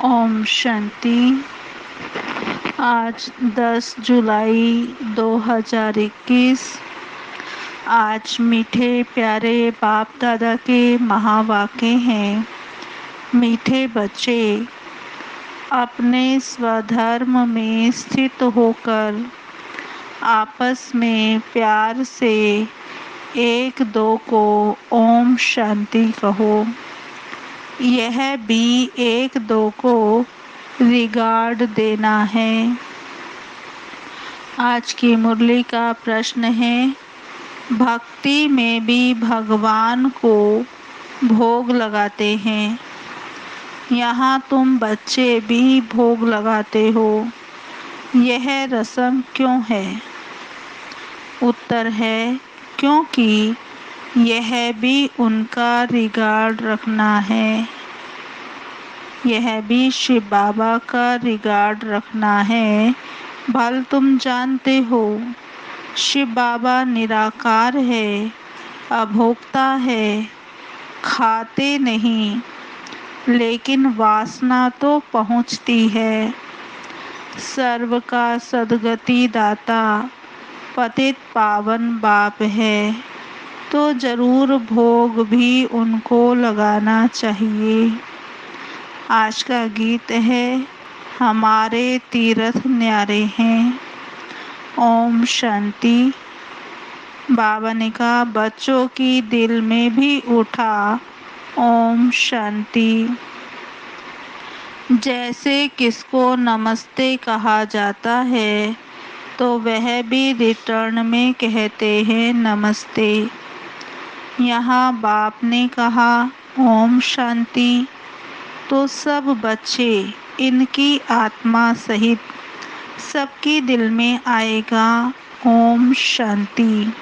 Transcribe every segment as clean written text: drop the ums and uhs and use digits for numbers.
ओम शांति। आज 10 जुलाई 2021। आज मीठे प्यारे बाप दादा के महावाक्य हैं। मीठे बच्चे, अपने स्वधर्म में स्थित होकर आपस में प्यार से एक दो को ओम शांति कहो। यह भी एक दो को रिगार्ड देना है। आज की मुरली का प्रश्न है, भक्ति में भी भगवान को भोग लगाते हैं। यहाँ तुम बच्चे भी भोग लगाते हो, यह रस्म क्यों है? उत्तर है, क्योंकि यह भी उनका रिगार्ड रखना है। यह भी शिव बाबा का रिगार्ड रखना है। भल तुम जानते हो, शिव बाबा निराकार है, अभोक्ता है, खाते नहीं, लेकिन वासना तो पहुँचती है। सर्व का सद्गति दाता पतित पावन बाप है, तो जरूर भोग भी उनको लगाना चाहिए। आज का गीत है, हमारे तीर्थ न्यारे हैं। ओम शांति। बाबा ने कहा, बच्चों की दिल में भी उठा ओम शांति। जैसे किसको नमस्ते कहा जाता है, तो वह भी रिटर्न में कहते हैं नमस्ते। यहाँ बाप ने कहा ओम शांति, तो सब बच्चे, इनकी आत्मा सहित सबकी दिल में आएगा ओम शांति।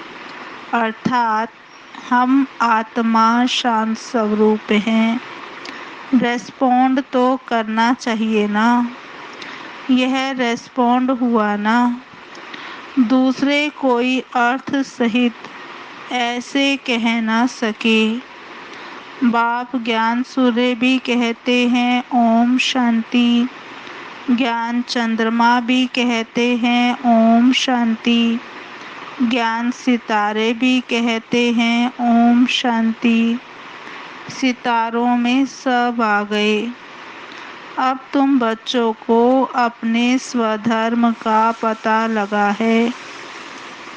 अर्थात हम आत्मा शांत स्वरूप हैं। रेस्पॉन्ड तो करना चाहिए ना। यह रेस्पॉन्ड हुआ ना। दूसरे कोई अर्थ सहित ऐसे कह ना सके। बाप ज्ञान सूर्य भी कहते हैं ओम शांति। ज्ञान चंद्रमा भी कहते हैं ओम शांति। ज्ञान सितारे भी कहते हैं ओम शांति। सितारों में सब आ गए। अब तुम बच्चों को अपने स्वधर्म का पता लगा है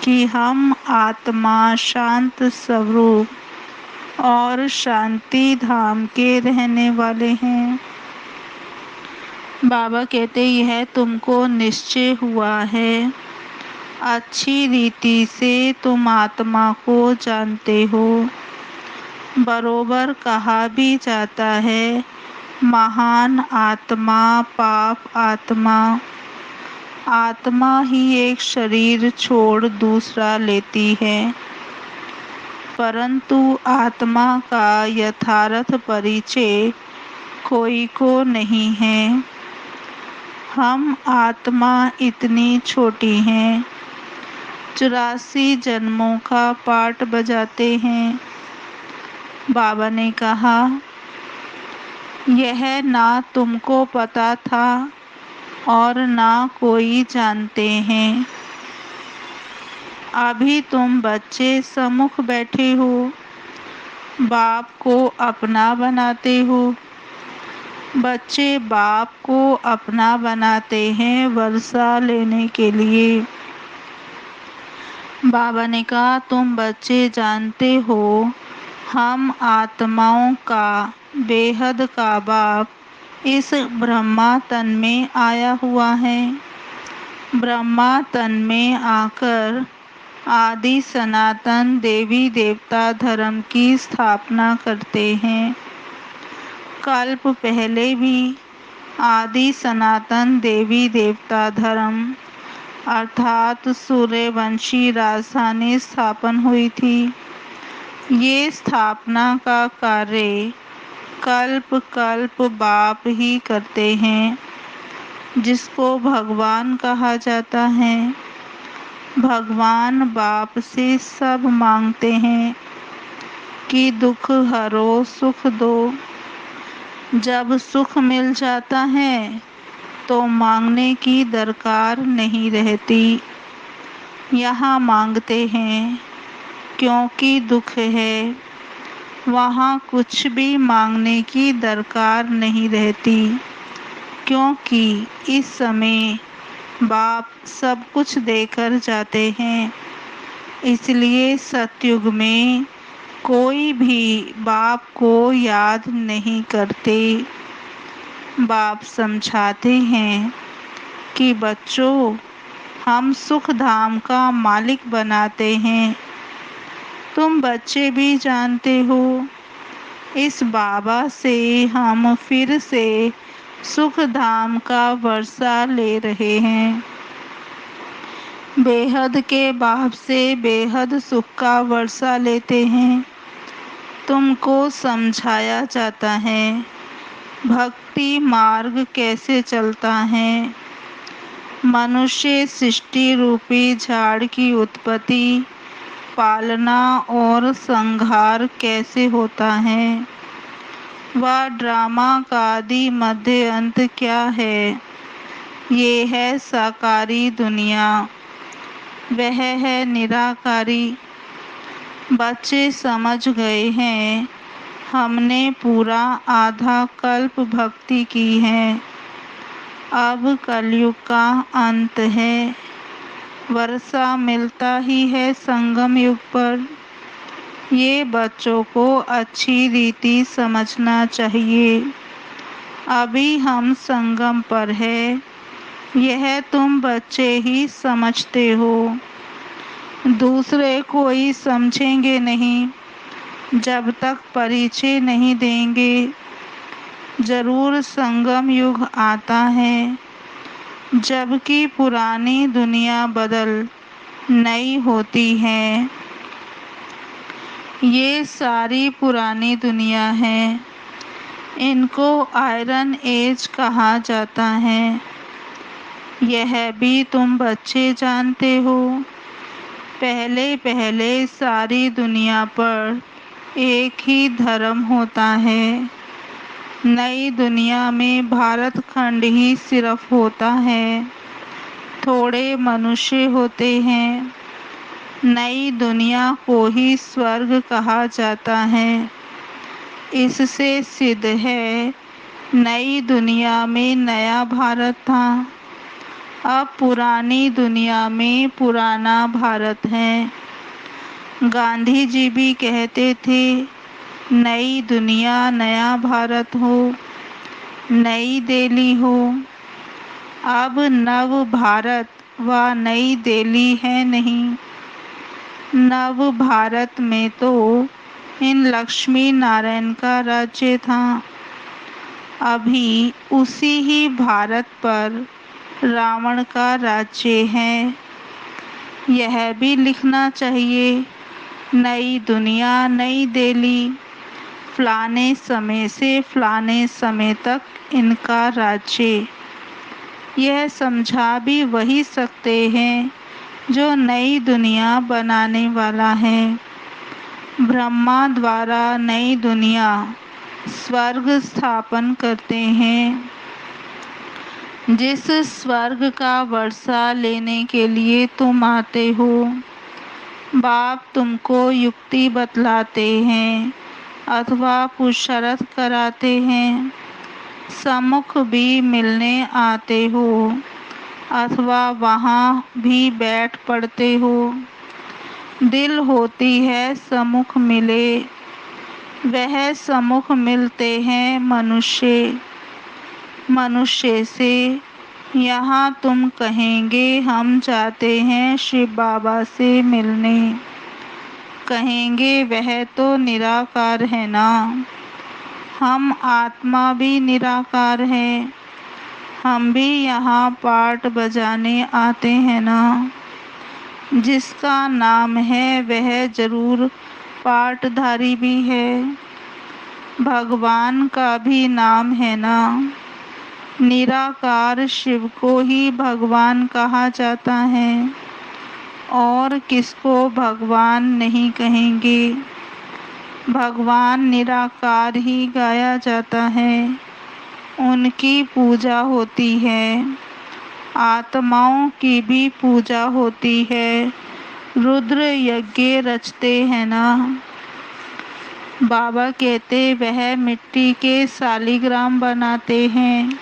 कि हम आत्मा शांत स्वरूप और शांति धाम के रहने वाले हैं। बाबा कहते, यह तुमको निश्चय हुआ है। अच्छी रीति से तुम आत्मा को जानते हो। बरोबर कहा भी जाता है, महान आत्मा पाप आत्मा। आत्मा ही एक शरीर छोड़ दूसरा लेती है, परंतु आत्मा का यथार्थ परिचय कोई को नहीं है। हम आत्मा इतनी छोटी हैं, 84 जन्मों का पाठ बजाते हैं। बाबा ने कहा, यह ना तुमको पता था और ना कोई जानते हैं। अभी तुम बच्चे सम्मुख बैठे हो, बाप को अपना बनाते हो। बच्चे बाप को अपना बनाते हैं वर्षा लेने के लिए। बाबा ने कहा, तुम बच्चे जानते हो, हम आत्माओं का बेहद का बाप इस ब्रह्मा तन में आया हुआ है। ब्रह्मा तन में आकर आदि सनातन देवी देवता धर्म की स्थापना करते हैं। कल्प पहले भी आदि सनातन देवी देवता धर्म अर्थात सूर्यवंशी राजधानी स्थापन हुई थी। ये स्थापना का कार्य कल्प कल्प बाप ही करते हैं, जिसको भगवान कहा जाता है। भगवान बाप से सब मांगते हैं कि दुख हरो सुख दो। जब सुख मिल जाता है तो मांगने की दरकार नहीं रहती। यहाँ मांगते हैं क्योंकि दुख है, वहाँ कुछ भी मांगने की दरकार नहीं रहती, क्योंकि इस समय बाप सब कुछ देकर जाते हैं। इसलिए सतयुग में कोई भी बाप को याद नहीं करते। बाप समझाते हैं कि बच्चों, हम सुख धाम का मालिक बनाते हैं। तुम बच्चे भी जानते हो, इस बाबा से हम फिर से सुख धाम का वर्षा ले रहे हैं। बेहद के बाप से बेहद सुख का वर्षा लेते हैं। तुमको समझाया जाता है भक्ति मार्ग कैसे चलता है। मनुष्य सृष्टि रूपी झाड़ की उत्पत्ति, पालना और संहार कैसे होता है। वह ड्रामा का आदि मध्य अंत क्या है। ये है साकारी दुनिया, वह है निराकारी। बच्चे समझ गए हैं, हमने पूरा आधा कल्प भक्ति की है। अब कलयुग का अंत है, वर्षा मिलता ही है संगम युग पर। ये बच्चों को अच्छी रीति समझना चाहिए। अभी हम संगम पर है, यह तुम बच्चे ही समझते हो, दूसरे कोई समझेंगे नहीं। जब तक परिचय नहीं देंगे, जरूर संगम युग आता है, जबकि पुरानी दुनिया बदल नई होती है। ये सारी पुरानी दुनिया है, इनको आयरन एज कहा जाता है। यह भी तुम बच्चे जानते हो। पहले पहले सारी दुनिया पर एक ही धर्म होता है। नई दुनिया में भारत खंड ही सिर्फ होता है, थोड़े मनुष्य होते हैं। नई दुनिया को ही स्वर्ग कहा जाता है। इससे सिद्ध है नई दुनिया में नया भारत था, अब पुरानी दुनिया में पुराना भारत है। गांधी जी भी कहते थे, नई दुनिया नया भारत हो, नई दिल्ली हो। अब नव भारत व नई दिल्ली है नहीं। नव भारत में तो इन लक्ष्मी नारायण का राज्य था। अभी उसी ही भारत पर रावण का राज्य है। यह भी लिखना चाहिए, नई दुनिया नई दिल्ली, फलाने समय से फलाने समय तक इनका राज्य। यह समझा भी वही सकते हैं जो नई दुनिया बनाने वाला है। ब्रह्मा द्वारा नई दुनिया स्वर्ग स्थापन करते हैं। जिस स्वर्ग का वर्षा लेने के लिए तुम आते हो, बाप तुमको युक्ति बतलाते हैं अथवा पुरुषार्थ कराते हैं। सम्मुख भी मिलने आते हो अथवा वहाँ भी बैठ पड़ते हो। दिल होती है सम्मुख मिले, वह सम्मुख मिलते हैं मनुष्य। मनुष्य से यहाँ तुम कहेंगे हम जाते हैं शिव बाबा से मिलने। कहेंगे वह तो निराकार है ना। हम आत्मा भी निराकार है, हम भी यहाँ पाठ बजाने आते हैं ना। जिसका नाम है वह जरूर पाठधारी भी है। भगवान का भी नाम है ना। निराकार शिव को ही भगवान कहा जाता है, और किसको भगवान नहीं कहेंगे। भगवान निराकार ही गाया जाता है। उनकी पूजा होती है। आत्माओं की भी पूजा होती है। रुद्र यज्ञ रचते हैं ना। बाबा कहते वह मिट्टी के शालिग्राम बनाते हैं।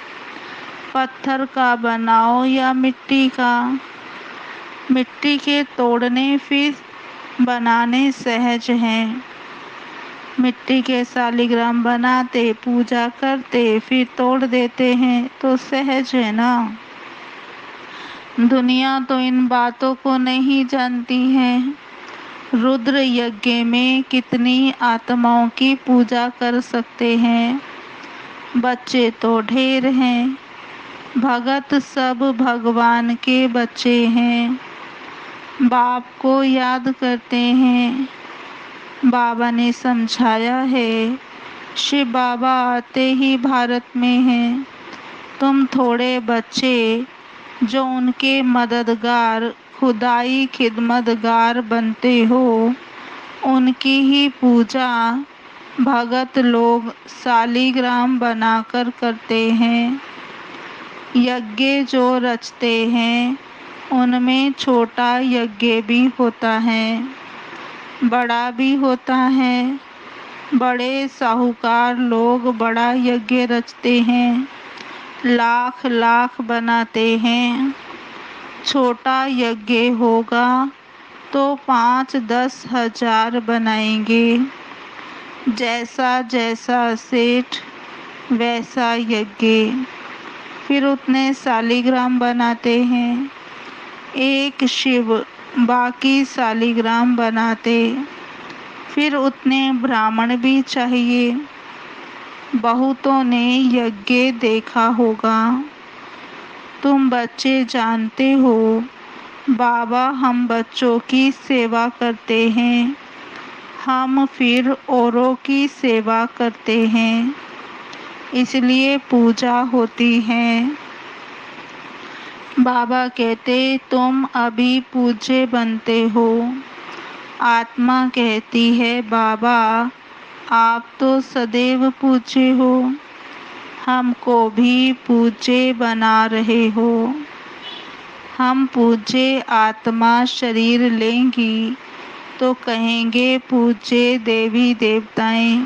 पत्थर का बनाओ या मिट्टी का, मिट्टी के तोड़ने फिर बनाने सहज हैं। मिट्टी के शालिग्राम बनाते, पूजा करते, फिर तोड़ देते हैं तो सहज है ना। दुनिया तो इन बातों को नहीं जानती है। रुद्र यज्ञ में कितनी आत्माओं की पूजा कर सकते हैं। बच्चे तो ढेर हैं। भगत सब भगवान के बच्चे हैं। बाप को याद करते हैं। बाबा ने समझाया है, शिव बाबा आते ही भारत में हैं। तुम थोड़े बच्चे जो उनके मददगार, खुदाई खिदमतगार बनते हो, उनकी ही पूजा भगत लोग शालिग्राम बनाकर करते हैं। यज्ञ जो रचते हैं उनमें छोटा यज्ञ भी होता है, बड़ा भी होता है। बड़े साहूकार लोग बड़ा यज्ञ रचते हैं, लाख लाख बनाते हैं। छोटा यज्ञ होगा तो 5-10 हजार बनाएंगे। जैसा जैसा सेठ वैसा यज्ञ। फिर उतने शालिग्राम बनाते हैं। एक शिव बाकी शालिग्राम बनाते। फिर उतने ब्राह्मण भी चाहिए। बहुतों ने यज्ञ देखा होगा। तुम बच्चे जानते हो, बाबा हम बच्चों की सेवा करते हैं, हम फिर औरों की सेवा करते हैं, इसलिए पूजा होती है। बाबा कहते तुम अभी पूज्य बनते हो। आत्मा कहती है बाबा आप तो सदैव पूज्य हो, हमको भी पूज्य बना रहे हो। हम पूज्य आत्मा शरीर लेंगी तो कहेंगे पूज्य देवी देवताएं।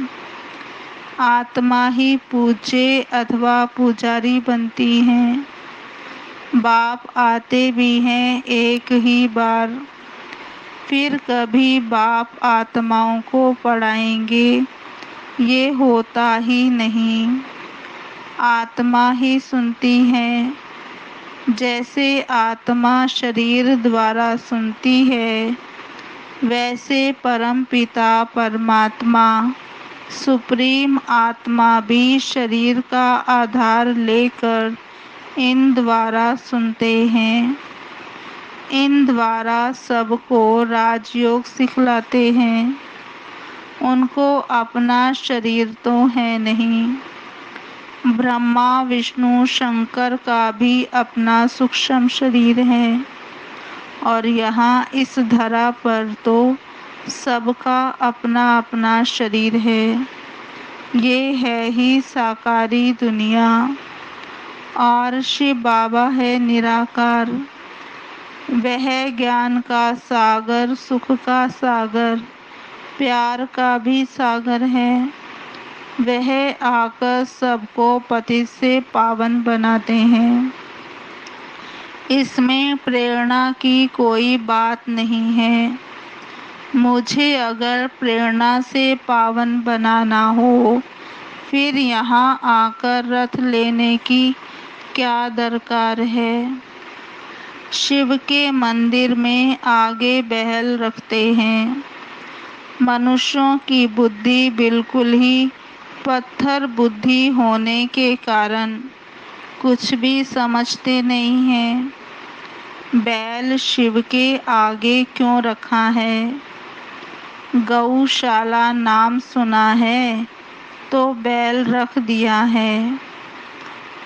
आत्मा ही पूज्य अथवा पुजारी बनती हैं। बाप आते भी हैं एक ही बार, फिर कभी बाप आत्माओं को पढ़ाएंगे, ये होता ही नहीं। आत्मा ही सुनती है। जैसे आत्मा शरीर द्वारा सुनती है, वैसे परम पिता परमात्मा सुप्रीम आत्मा भी शरीर का आधार लेकर इन द्वारा सुनते हैं। इन द्वारा सबको राजयोग सिखलाते हैं। उनको अपना शरीर तो है नहीं। ब्रह्मा विष्णु शंकर का भी अपना सूक्ष्म शरीर है, और यहाँ इस धरा पर तो सबका अपना अपना शरीर है। ये है ही साकारी दुनिया, और शिव बाबा है निराकार। वह ज्ञान का सागर, सुख का सागर, प्यार का भी सागर है। वह आकर सबको पतित से पावन बनाते हैं। इसमें प्रेरणा की कोई बात नहीं है। मुझे अगर प्रेरणा से पावन बनाना हो, फिर यहाँ आकर रथ लेने की क्या दरकार है। शिव के मंदिर में आगे बहल रखते हैं। मनुष्यों की बुद्धि बिल्कुल ही पत्थर बुद्धि होने के कारण कुछ भी समझते नहीं हैं। बैल शिव के आगे क्यों रखा है? गौशाला नाम सुना है तो बैल रख दिया है।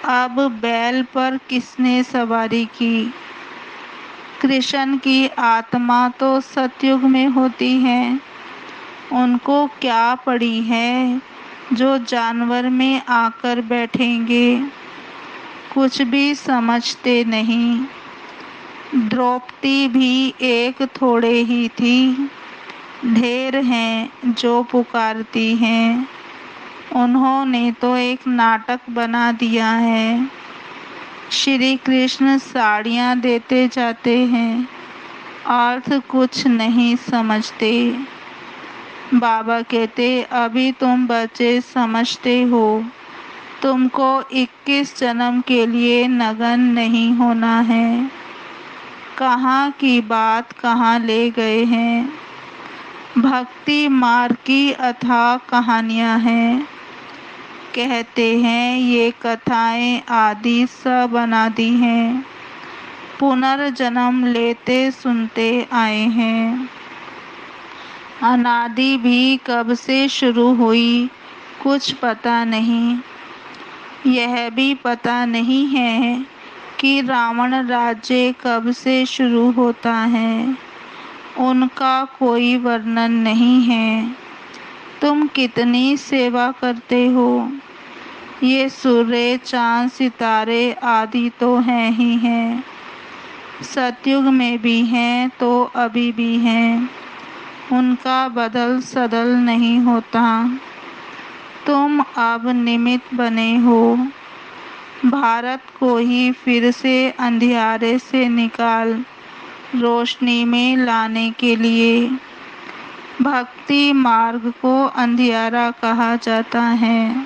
अब बैल पर किसने सवारी की? कृष्ण की आत्मा तो सतयुग में होती है। उनको क्या पड़ी है जो जानवर में आकर बैठेंगे। कुछ भी समझते नहीं। द्रौपदी भी एक थोड़े ही थी, ढेर हैं जो पुकारती हैं। उन्होंने तो एक नाटक बना दिया है। श्री कृष्ण साड़ियाँ देते जाते हैं, अर्थ कुछ नहीं समझते। बाबा कहते, अभी तुम बच्चे समझते हो, तुमको 21 जन्म के लिए नगन नहीं होना है। कहाँ की बात कहाँ ले गए हैं। भक्ति मार्ग की अथाह कहानियाँ हैं। कहते हैं ये कथाएं आदि सब अनादि हैं, पुनर्जन्म लेते सुनते आए हैं। अनादि भी कब से शुरू हुई कुछ पता नहीं। यह भी पता नहीं है कि रावण राज्य कब से शुरू होता है। उनका कोई वर्णन नहीं है। तुम कितनी सेवा करते हो। ये सूर्य चांद सितारे आदि तो हैं ही हैं। सतयुग में भी हैं तो अभी भी हैं। उनका बदल सदल नहीं होता। तुम अब निमित्त बने हो, भारत को ही फिर से अंधियारे से निकाल रोशनी में लाने के लिए। भक्ति मार्ग को अंधियारा कहा जाता है।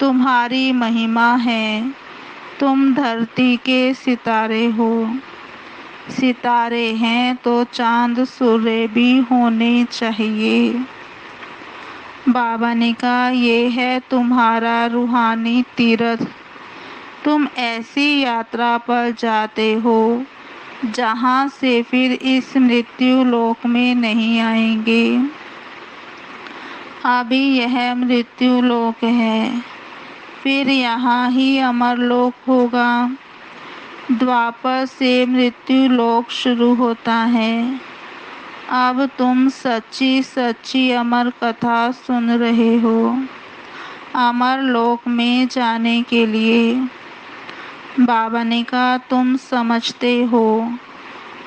तुम्हारी महिमा है। तुम धरती के सितारे हो। सितारे हैं तो चांद सूर्य भी होने चाहिए। बाबा ने कहा, ये है तुम्हारा रूहानी तीर्थ। तुम ऐसी यात्रा पर जाते हो जहाँ से फिर इस मृत्यु लोक में नहीं आएंगे। अभी यह मृत्यु लोक है, फिर यहाँ ही अमर लोक होगा। द्वापर से मृत्यु लोक शुरू होता है। अब तुम सच्ची सच्ची अमर कथा सुन रहे हो। अमर लोक में जाने के लिए बाबा ने कहा, तुम समझते हो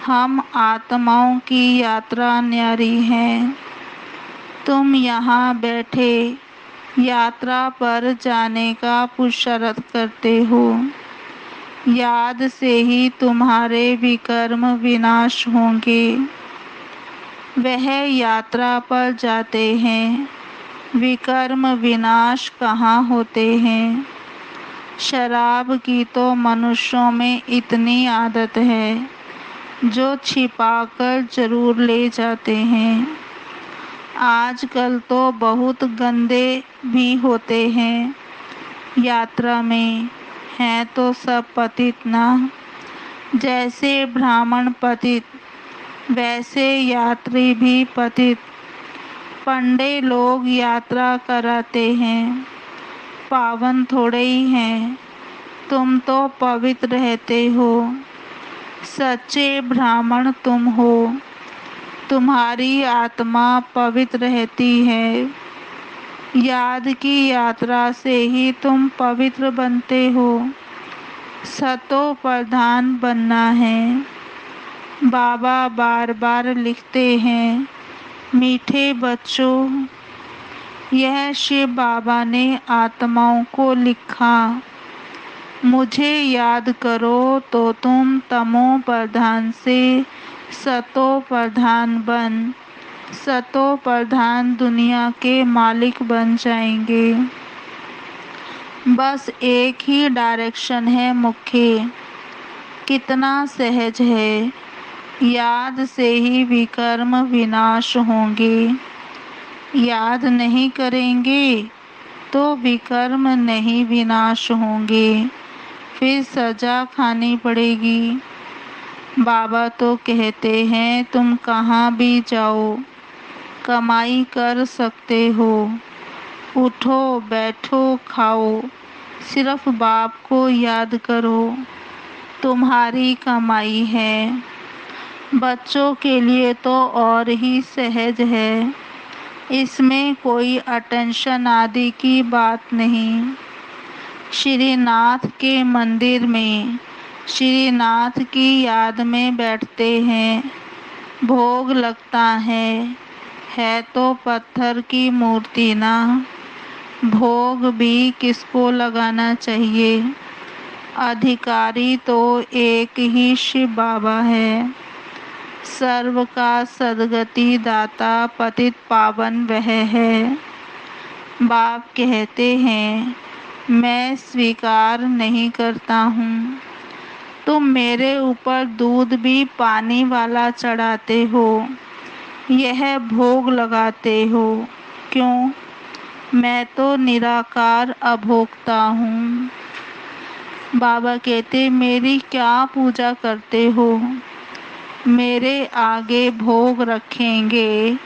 हम आत्माओं की यात्रा न्यारी है। तुम यहाँ बैठे यात्रा पर जाने का पुरुषार्थ करते हो। याद से ही तुम्हारे विकर्म विनाश होंगे। वह यात्रा पर जाते हैं, विकर्म विनाश कहाँ होते हैं। शराब की तो मनुष्यों में इतनी आदत है जो छिपाकर जरूर ले जाते हैं। आजकल तो बहुत गंदे भी होते हैं यात्रा में, हैं तो सब पतित ना। जैसे ब्राह्मण पतित वैसे यात्री भी पतित। पंडे लोग यात्रा कराते हैं, पावन थोड़े ही हैं। तुम तो पवित्र रहते हो। सच्चे ब्राह्मण तुम हो। तुम्हारी आत्मा पवित्र रहती है। याद की यात्रा से ही तुम पवित्र बनते हो। सतो प्रधान बनना है। बाबा बार बार लिखते हैं, मीठे बच्चों, यह शिव बाबा ने आत्माओं को लिखा। मुझे याद करो तो तुम तमो प्रधान से सतो प्रधान बन सतो प्रधान दुनिया के मालिक बन जाएंगे। बस एक ही डायरेक्शन है मुख्य। कितना सहज है। याद से ही विकर्म विनाश होंगे। याद नहीं करेंगे तो विकर्म नहीं विनाश होंगे, फिर सजा खानी पड़ेगी। बाबा तो कहते हैं तुम कहाँ भी जाओ कमाई कर सकते हो। उठो बैठो खाओ, सिर्फ बाप को याद करो, तुम्हारी कमाई है। बच्चों के लिए तो और ही सहज है। इसमें कोई अटेंशन आदि की बात नहीं। श्रीनाथ के मंदिर में श्रीनाथ की याद में बैठते हैं, भोग लगता है तो पत्थर की मूर्ति ना। भोग भी किसको लगाना चाहिए? अधिकारी तो एक ही शिव बाबा है। सर्व का सद्गति दाता पतित पावन वह है। बाप कहते हैं मैं स्वीकार नहीं करता हूँ। तुम मेरे ऊपर दूध भी पानी वाला चढ़ाते हो, यह भोग लगाते हो क्यों? मैं तो निराकार अभोक्ता हूँ। बाबा कहते मेरी क्या पूजा करते हो? मेरे आगे भोग रखेंगे,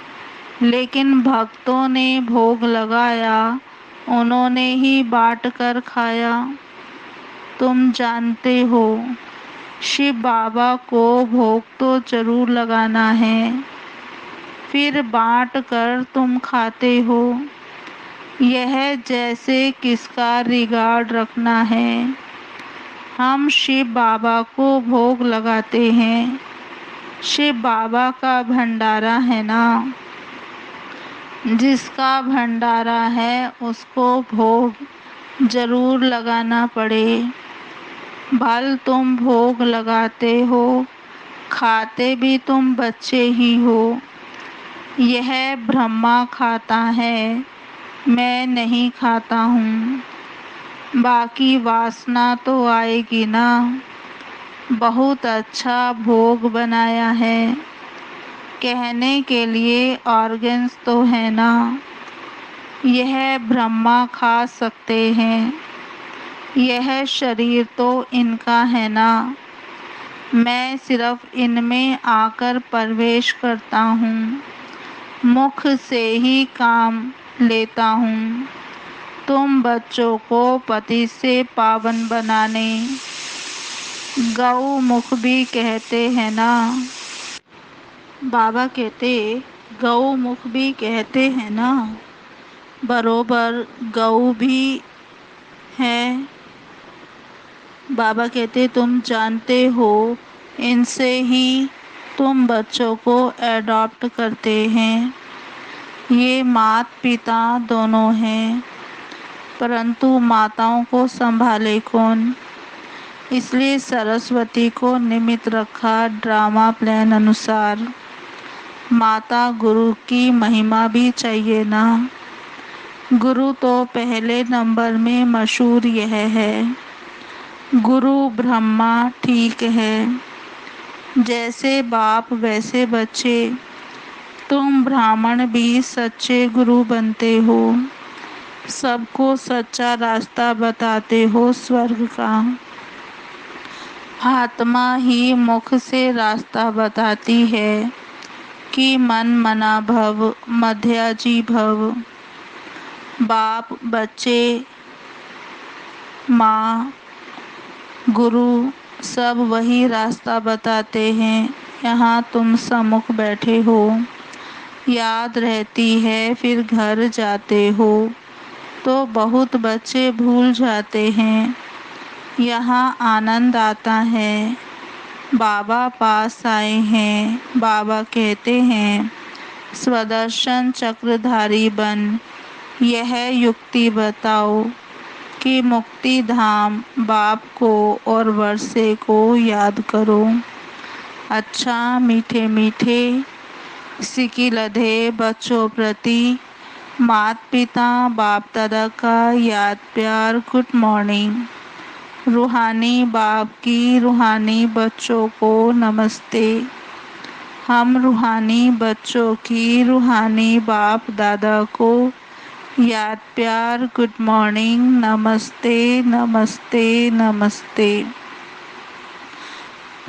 लेकिन भक्तों ने भोग लगाया, उन्होंने ही बांट कर खाया। तुम जानते हो शिव बाबा को भोग तो जरूर लगाना है, फिर बांट कर तुम खाते हो। यह जैसे किसका रिगार्ड रखना है। हम शिव बाबा को भोग लगाते हैं, शिव बाबा का भंडारा है ना। जिसका भंडारा है उसको भोग जरूर लगाना पड़े। भल तुम भोग लगाते हो, खाते भी तुम बच्चे ही हो। यह ब्रह्मा खाता है, मैं नहीं खाता हूँ। बाकी वासना तो आएगी ना। बहुत अच्छा भोग बनाया है, कहने के लिए ऑर्गन्स तो है ना। यह ब्रह्मा खा सकते हैं, यह शरीर तो इनका है ना। मैं सिर्फ इनमें आकर प्रवेश करता हूँ, मुख से ही काम लेता हूँ। तुम बच्चों को पति से पावन बनाने गौ मुख भी कहते हैं ना। बाबा कहते गौ मुख भी कहते हैं ना। बरोबर गौ भी है। बाबा कहते तुम जानते हो इनसे ही तुम बच्चों को एडॉप्ट करते हैं। ये मात पिता दोनों हैं, परंतु माताओं को संभाले कौन? इसलिए सरस्वती को निमित्त रखा ड्रामा प्लान अनुसार। माता गुरु की महिमा भी चाहिए ना। गुरु तो पहले नंबर में मशहूर यह है। गुरु ब्रह्मा ठीक है, जैसे बाप वैसे बच्चे। तुम ब्राह्मण भी सच्चे गुरु बनते हो, सबको सच्चा रास्ता बताते हो स्वर्ग का। आत्मा ही मुख से रास्ता बताती है कि मन मना भव मध्याजी भव। बाप बच्चे माँ गुरु सब वही रास्ता बताते हैं। यहाँ तुम सम्मुख बैठे हो, याद रहती है, फिर घर जाते हो तो बहुत बच्चे भूल जाते हैं। यहाँ आनंद आता है। बाबा पास आए हैं। बाबा कहते हैं स्वदर्शन चक्रधारी बन, यह युक्ति बताओ कि मुक्ति धाम बाप को और वर्षे को याद करो। अच्छा मीठे मीठे सिकी लधे बच्चों प्रति मात पिता बाप दादा का याद प्यार गुड मॉर्निंग। रूहानी बाप की रूहानी बच्चों को नमस्ते। हम रूहानी बच्चों की रूहानी बाप दादा को याद प्यार गुड मॉर्निंग, नमस्ते नमस्ते नमस्ते।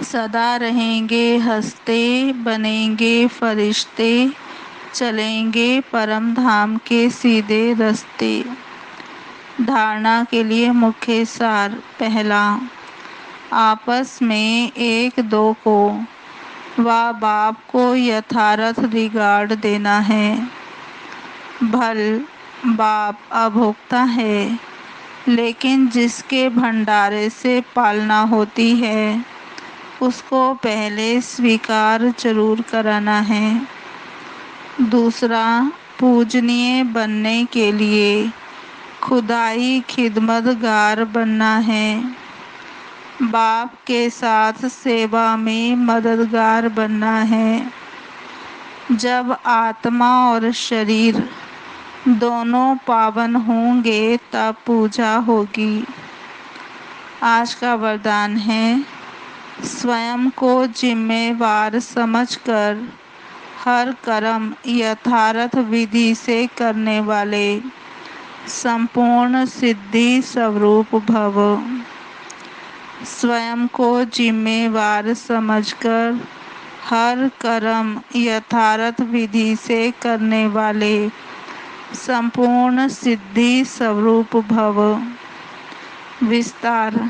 सदा रहेंगे हंसते, बनेंगे फरिश्ते, चलेंगे परम धाम के सीधे रास्ते। धारणा के लिए मुख्य सार। पहला, आपस में एक दो को व बाप को यथार्थ रिगार्ड देना है। भल बाप अभोक्ता है, लेकिन जिसके भंडारे से पालना होती है उसको पहले स्वीकार जरूर कराना है। दूसरा, पूजनीय बनने के लिए खुदाई खिदमतगार बनना है। बाप के साथ सेवा में मददगार बनना है। जब आत्मा और शरीर दोनों पावन होंगे तब पूजा होगी। आज का वरदान है, स्वयं को जिम्मेवार समझकर हर कर्म यथार्थ विधि से करने वाले संपूर्ण सिद्धि स्वरूप भव। स्वयं को जिम्मेवार समझकर हर कर्म यथार्थ विधि से करने वाले संपूर्ण सिद्धि स्वरूप भव। विस्तार।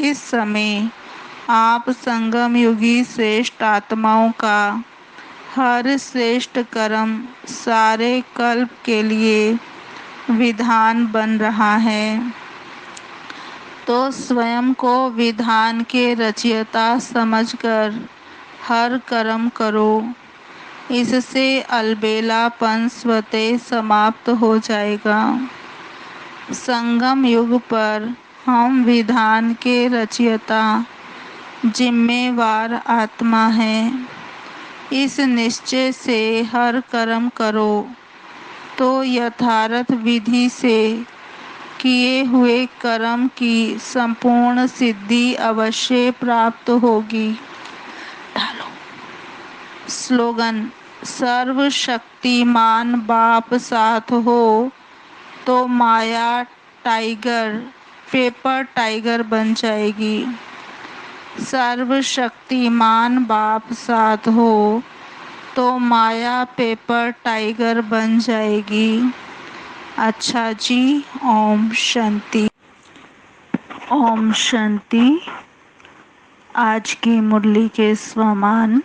इस समय आप संगम युगी श्रेष्ठ आत्माओं का हर श्रेष्ठ कर्म सारे कल्प के लिए विधान बन रहा है, तो स्वयं को विधान के रचयिता समझकर हर कर्म करो। इससे अलबेलापन स्वतः समाप्त हो जाएगा। संगम युग पर हम विधान के रचयिता जिम्मेवार आत्मा हैं। इस निश्चय से हर कर्म करो तो यथार्थ विधि से किए हुए कर्म की संपूर्ण सिद्धि अवश्य प्राप्त होगी। डालो। स्लोगन। सर्वशक्तिमान बाप साथ हो तो माया टाइगर पेपर टाइगर बन जाएगी। सर्वशक्तिमान बाप साथ हो तो माया पेपर टाइगर बन जाएगी। अच्छा जी, ओम शांति। ओम शांति। आज की मुरली के स्वमान।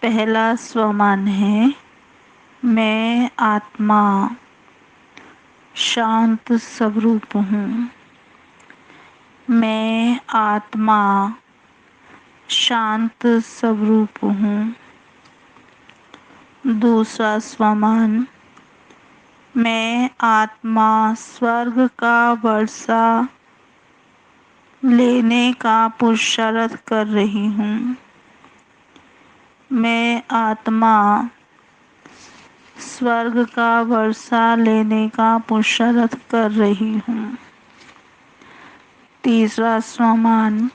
पहला स्वमान है, मैं आत्मा शांत स्वरूप हूँ। मैं आत्मा शांत स्वरूप हूँ। दूसरा स्वमान, मैं आत्मा स्वर्ग का वर्षा लेने का पुरुषार्थ कर रही हूँ। मैं आत्मा स्वर्ग का वर्षा लेने का पुरुषार्थ कर रही हूँ। तीसरा स्वमान,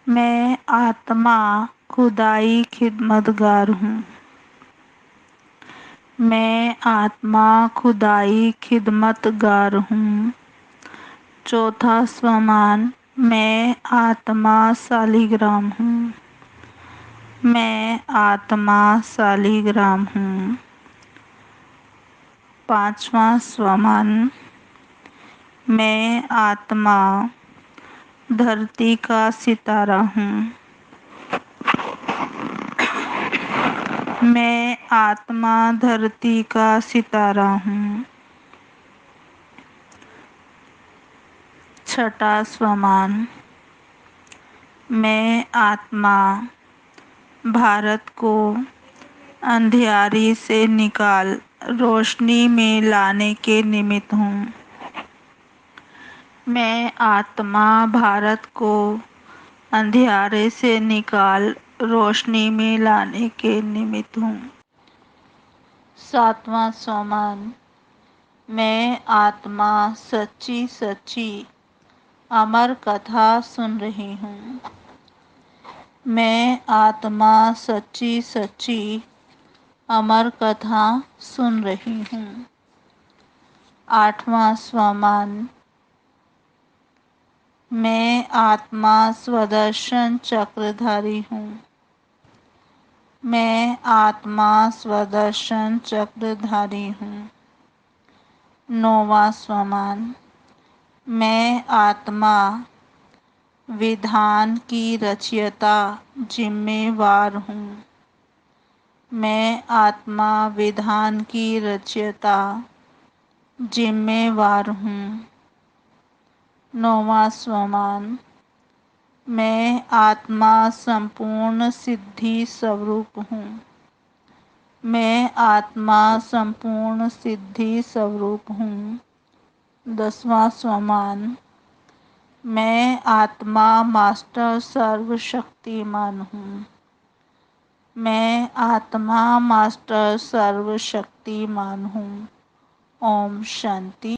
मैं आत्मा खुदाई खिदमतगार हूँ। मैं आत्मा खुदाई खिदमतगार हूँ। चौथा स्वमान, मैं आत्मा शालिग्राम हूँ। मैं आत्मा शालिग्राम हूँ। पांचवा स्वमान, मैं आत्मा धरती का सितारा हूँ। मैं आत्मा धरती का सितारा हूँ। छठा स्वमान, मैं आत्मा भारत को अंधियारी से निकाल रोशनी में लाने के निमित्त हूँ। मैं आत्मा भारत को अंधियारे से निकाल रोशनी में लाने के निमित्त हूँ। सातवां स्वमान, मैं आत्मा सच्ची सच्ची अमर कथा सुन रही हूँ। मैं आत्मा सच्ची सच्ची अमर कथा सुन रही हूँ। आठवां स्वमान, मैं आत्मा स्वदर्शन चक्रधारी हूँ। मैं आत्मा स्वदर्शन चक्रधारी हूँ। नौवां स्वमान, मैं आत्मा विधान की रचयिता जिम्मेवार हूँ। मैं आत्मा विधान की रचयिता जिम्मेवार हूँ। 9वां स्वमान। मैं आत्मा संपूर्ण सिद्धि स्वरूप हूँ। मैं आत्मा संपूर्ण सिद्धि स्वरूप हूँ। 10वां स्वमान। मैं आत्मा मास्टर सर्वशक्तिमान हूँ। मैं आत्मा मास्टर सर्वशक्तिमान हूँ। ओम शांति।